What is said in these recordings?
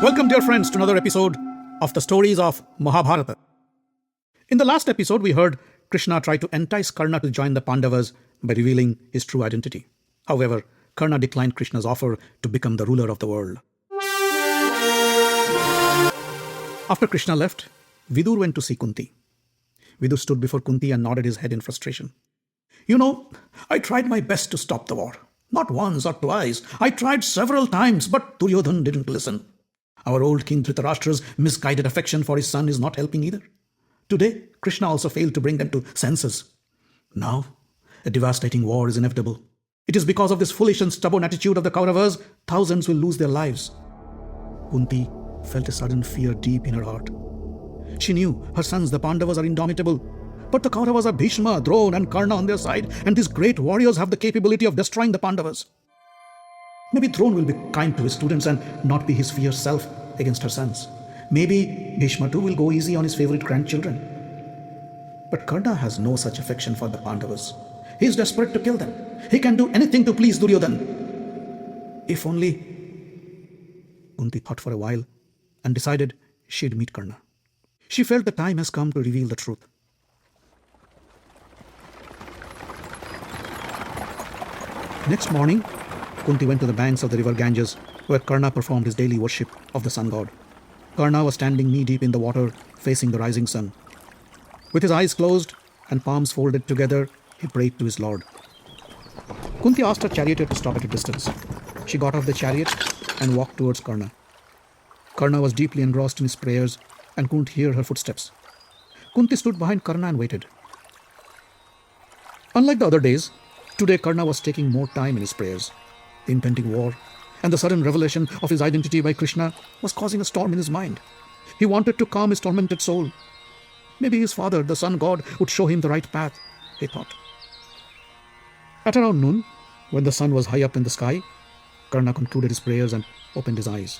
Welcome, dear friends, to another episode of the stories of Mahabharata. In the last episode, we heard Krishna try to entice Karna to join the Pandavas by revealing his true identity. However, Karna declined Krishna's offer to become the ruler of the world. After Krishna left, Vidur went to see Kunti. Vidur stood before Kunti and nodded his head in frustration. You know, I tried my best to stop the war. Not once or twice. I tried several times, but Duryodhan didn't listen. Our old King Dhritarashtra's misguided affection for his son is not helping either. Today, Krishna also failed to bring them to senses. Now, a devastating war is inevitable. It is because of this foolish and stubborn attitude of the Kauravas, thousands will lose their lives. Kunti felt a sudden fear deep in her heart. She knew her sons, the Pandavas, are indomitable. But the Kauravas are Bhishma, Drona and Karna on their side, and these great warriors have the capability of destroying the Pandavas. Maybe Drona will be kind to his students and not be his fierce self against her sons. Maybe Bhishma too will go easy on his favorite grandchildren. But Karna has no such affection for the Pandavas. He is desperate to kill them. He can do anything to please Duryodhan. If only... Kunti thought for a while and decided she'd meet Karna. She felt the time has come to reveal the truth. Next morning, Kunti went to the banks of the river Ganges, where Karna performed his daily worship of the sun god. Karna was standing knee-deep in the water, facing the rising sun. With his eyes closed and palms folded together, he prayed to his lord. Kunti asked her charioteer to stop at a distance. She got off the chariot and walked towards Karna. Karna was deeply engrossed in his prayers and couldn't hear her footsteps. Kunti stood behind Karna and waited. Unlike the other days, today Karna was taking more time in his prayers. The impending war and the sudden revelation of his identity by Krishna was causing a storm in his mind. He wanted to calm his tormented soul. Maybe his father, the sun god, would show him the right path, he thought. At around noon, when the sun was high up in the sky, Karna concluded his prayers and opened his eyes.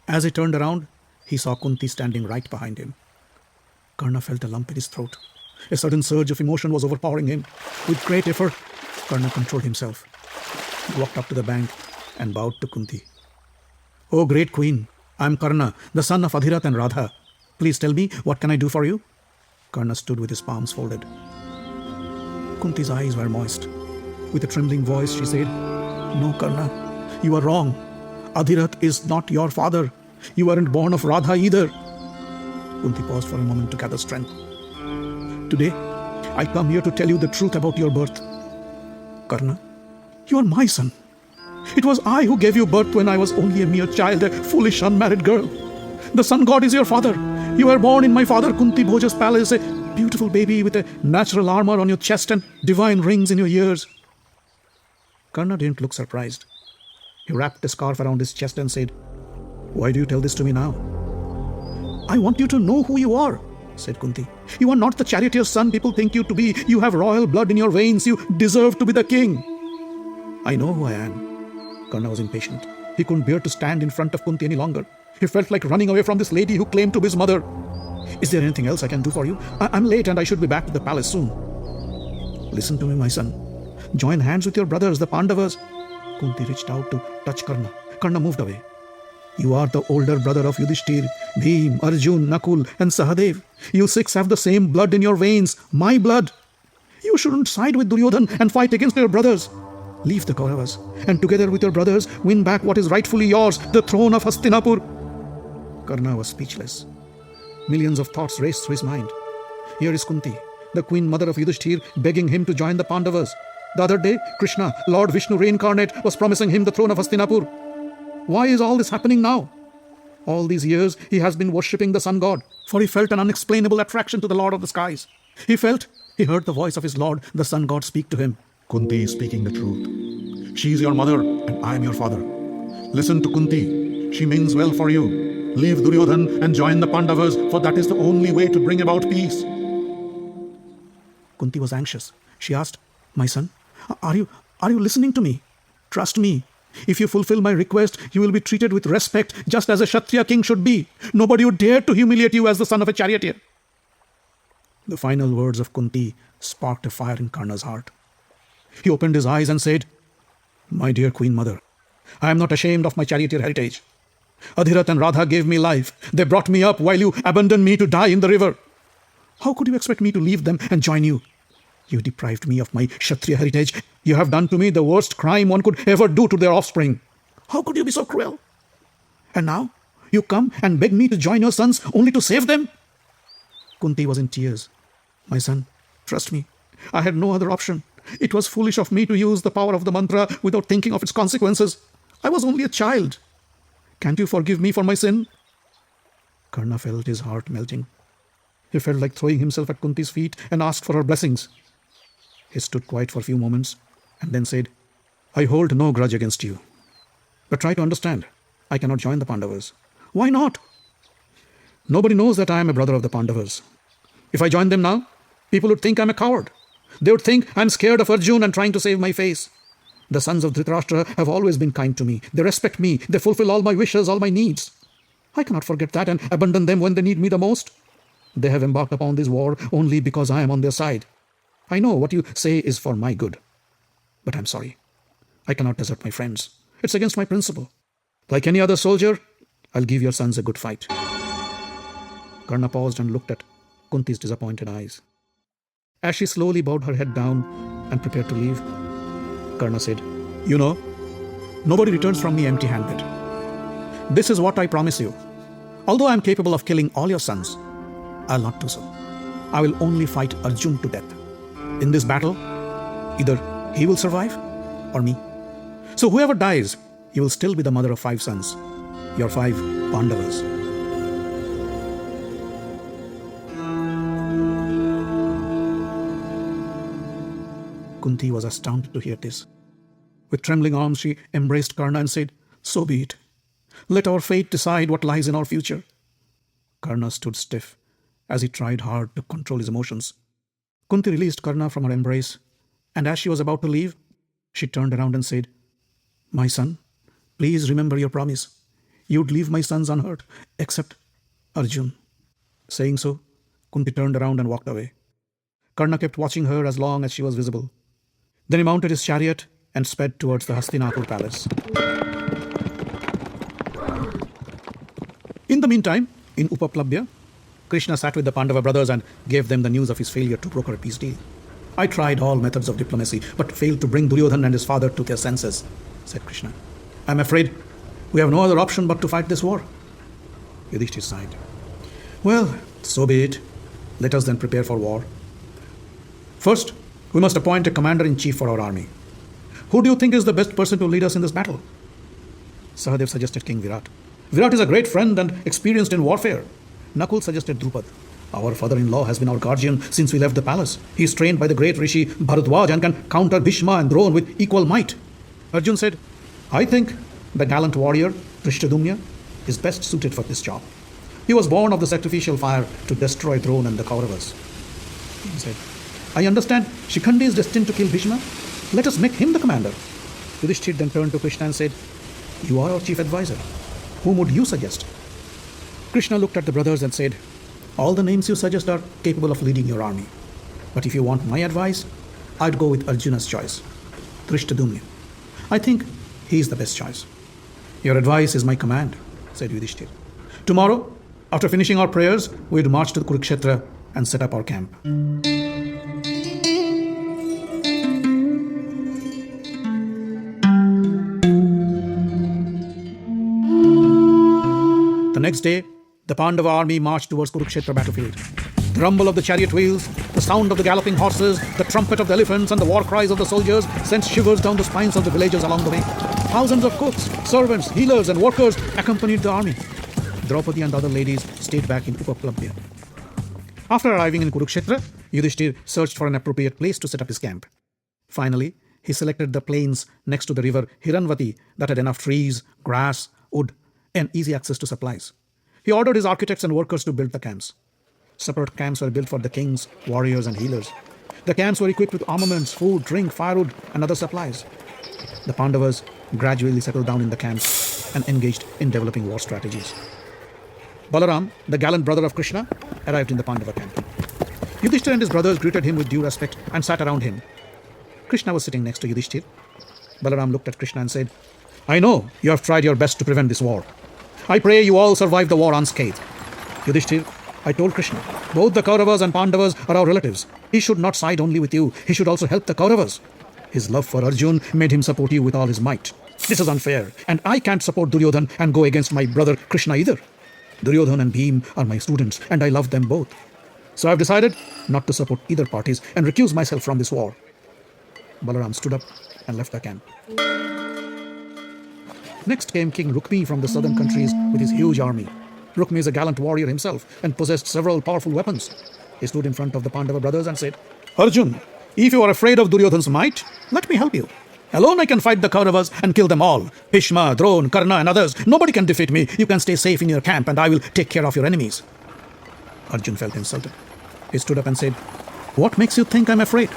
As he turned around, he saw Kunti standing right behind him. Karna felt a lump in his throat. A sudden surge of emotion was overpowering him. With great effort, Karna controlled himself. He walked up to the bank and bowed to Kunti. "Oh, great queen, I am Karna, the son of Adhirath and Radha. Please tell me, what can I do for you?" Karna stood with his palms folded. Kunti's eyes were moist. With a trembling voice, she said, "No, Karna, you are wrong. Adhirath is not your father. You weren't born of Radha either." Kunti paused for a moment to gather strength. "Today, I come here to tell you the truth about your birth. Karna, you are my son. It was I who gave you birth when I was only a mere child, a foolish unmarried girl. The sun god is your father. You were born in my father Kunti Bhoja's palace, a beautiful baby with a natural armor on your chest and divine rings in your ears." Karna didn't look surprised. He wrapped a scarf around his chest and said, "Why do you tell this to me now?" "I want you to know who you are," said Kunti. "You are not the charioteer's son people think you to be. You have royal blood in your veins. You deserve to be the king." "I know who I am." Karna was impatient. He couldn't bear to stand in front of Kunti any longer. He felt like running away from this lady who claimed to be his mother. "Is there anything else I can do for you? I'm late and I should be back to the palace soon." "Listen to me, my son. Join hands with your brothers, the Pandavas." Kunti reached out to touch Karna. Karna moved away. "You are the older brother of Yudhishthir, Bhim, Arjun, Nakul and Sahadev. You six have the same blood in your veins, my blood. You shouldn't side with Duryodhan and fight against your brothers. Leave the Kauravas and together with your brothers win back what is rightfully yours, the throne of Hastinapur." Karna was speechless. Millions of thoughts raced through his mind. Here is Kunti, the queen mother of Yudhishthir, begging him to join the Pandavas. The other day, Krishna, Lord Vishnu reincarnate, was promising him the throne of Hastinapur. Why is all this happening now? All these years, he has been worshipping the sun god, for he felt an unexplainable attraction to the Lord of the skies. He heard the voice of his Lord, the sun god, speak to him. "Kunti is speaking the truth. She is your mother and I am your father. Listen to Kunti. She means well for you. Leave Duryodhan and join the Pandavas, for that is the only way to bring about peace." Kunti was anxious. She asked, "My son, are you listening to me? Trust me. If you fulfill my request, you will be treated with respect, just as a Kshatriya king should be. Nobody would dare to humiliate you as the son of a charioteer." The final words of Kunti sparked a fire in Karna's heart. He opened his eyes and said, "My dear Queen Mother, I am not ashamed of my charioteer heritage. Adhirath and Radha gave me life. They brought me up while you abandoned me to die in the river. How could you expect me to leave them and join you? You deprived me of my Kshatriya heritage. You have done to me the worst crime one could ever do to their offspring. How could you be so cruel? And now you come and beg me to join your sons only to save them? Kunti was in tears. My son, trust me, I had no other option. It was foolish of me to use the power of the mantra without thinking of its consequences. I was only a child. Can't you forgive me for my sin? Karna felt his heart melting. He felt like throwing himself at Kunti's feet and asked for her blessings. He stood quiet for a few moments and then said, I hold no grudge against you. But try to understand, I cannot join the Pandavas. Why not? Nobody knows that I am a brother of the Pandavas. If I join them now, people would think I'm a coward. They would think I'm scared of Arjun and trying to save my face. The sons of Dhritarashtra have always been kind to me. They respect me. They fulfill all my wishes, all my needs. I cannot forget that and abandon them when they need me the most. They have embarked upon this war only because I am on their side. I know what you say is for my good. But I'm sorry. I cannot desert my friends. It's against my principle. Like any other soldier, I'll give your sons a good fight. Karna paused and looked at Kunti's disappointed eyes. As she slowly bowed her head down and prepared to leave, Karna said, You know, nobody returns from me empty-handed. This is what I promise you. Although I am capable of killing all your sons, I'll not do so. I will only fight Arjun to death. In this battle, either he will survive or me. So whoever dies, you will still be the mother of 5 sons, your 5 Pandavas. Kunti was astounded to hear this. With trembling arms, she embraced Karna and said, So be it. Let our fate decide what lies in our future. Karna stood stiff as he tried hard to control his emotions. Kunti released Karna from her embrace, and as she was about to leave, she turned around and said, My son, please remember your promise. You'd leave my sons unhurt, except Arjun. Saying so, Kunti turned around and walked away. Karna kept watching her as long as she was visible. Then he mounted his chariot and sped towards the Hastinapur palace. In the meantime, in Upaplabhya, Krishna sat with the Pandava brothers and gave them the news of his failure to broker a peace deal. I tried all methods of diplomacy, but failed to bring Duryodhana and his father to their senses, said Krishna. I'm afraid we have no other option but to fight this war. Yudhishthira sighed. Well, so be it. Let us then prepare for war. First, we must appoint a commander-in-chief for our army. Who do you think is the best person to lead us in this battle? Sahadev suggested King Virat. Virat is a great friend and experienced in warfare. Nakul suggested Draupadi. Our father-in-law has been our guardian since we left the palace. He is trained by the great Rishi Bharadwaj and can counter Bhishma and Drona with equal might. Arjun said, I think the gallant warrior, Drishtadyumna, is best suited for this job. He was born of the sacrificial fire to destroy Drona and the Kauravas. He said, I understand Shikhandi is destined to kill Bhishma. Let us make him the commander. Yudhishthira then turned to Krishna and said, You are our chief advisor. Whom would you suggest? Krishna looked at the brothers and said, All the names you suggest are capable of leading your army. But if you want my advice, I'd go with Arjuna's choice, Drishtadyumna. I think he is the best choice. Your advice is my command, said Yudhishthira. Tomorrow, after finishing our prayers, we'd march to Kurukshetra and set up our camp. The next day, the Pandava army marched towards Kurukshetra battlefield. The rumble of the chariot wheels, the sound of the galloping horses, the trumpet of the elephants and the war cries of the soldiers sent shivers down the spines of the villagers along the way. Thousands of cooks, servants, healers and workers accompanied the army. Draupadi and other ladies stayed back in Upaplabhya. After arriving in Kurukshetra, Yudhishthira searched for an appropriate place to set up his camp. Finally, he selected the plains next to the river Hiranvati that had enough trees, grass, wood, and easy access to supplies. He ordered his architects and workers to build the camps. Separate camps were built for the kings, warriors, and healers. The camps were equipped with armaments, food, drink, firewood, and other supplies. The Pandavas gradually settled down in the camps and engaged in developing war strategies. Balaram, the gallant brother of Krishna, arrived in the Pandava camp. Yudhishthira and his brothers greeted him with due respect and sat around him. Krishna was sitting next to Yudhishthira. Balaram looked at Krishna and said, I know you have tried your best to prevent this war. I pray you all survive the war unscathed. Yudhishthir, I told Krishna, both the Kauravas and Pandavas are our relatives. He should not side only with you, he should also help the Kauravas. His love for Arjun made him support you with all his might. This is unfair, and I can't support Duryodhan and go against my brother Krishna either. Duryodhan and Bhim are my students, and I love them both. So I've decided not to support either parties and recuse myself from this war. Balaram stood up and left the camp. Next came King Rukmi from the southern countries with his huge army. Rukmi is a gallant warrior himself and possessed several powerful weapons. He stood in front of the Pandava brothers and said, Arjun, if you are afraid of Duryodhan's might, let me help you. Alone I can fight the Kauravas and kill them all. Bhishma, Drona, Karna and others. Nobody can defeat me. You can stay safe in your camp and I will take care of your enemies. Arjun felt insulted. He stood up and said, What makes you think I'm afraid?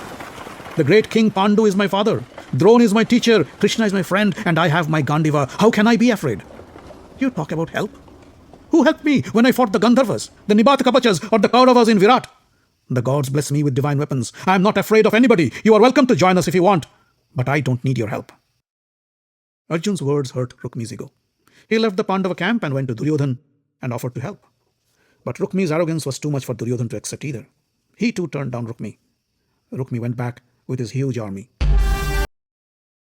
The great King Pandu is my father. Drona is my teacher. Krishna is my friend. And I have my Gandiva. How can I be afraid? You talk about help? Who helped me when I fought the Gandharvas, the Nibatakapachas or the Kauravas in Virat? The gods bless me with divine weapons. I am not afraid of anybody. You are welcome to join us if you want. But I don't need your help. Arjun's words hurt Rukmi's ego. He left the Pandava camp and went to Duryodhan and offered to help. But Rukmi's arrogance was too much for Duryodhan to accept either. He too turned down Rukmi. Rukmi went back with his huge army.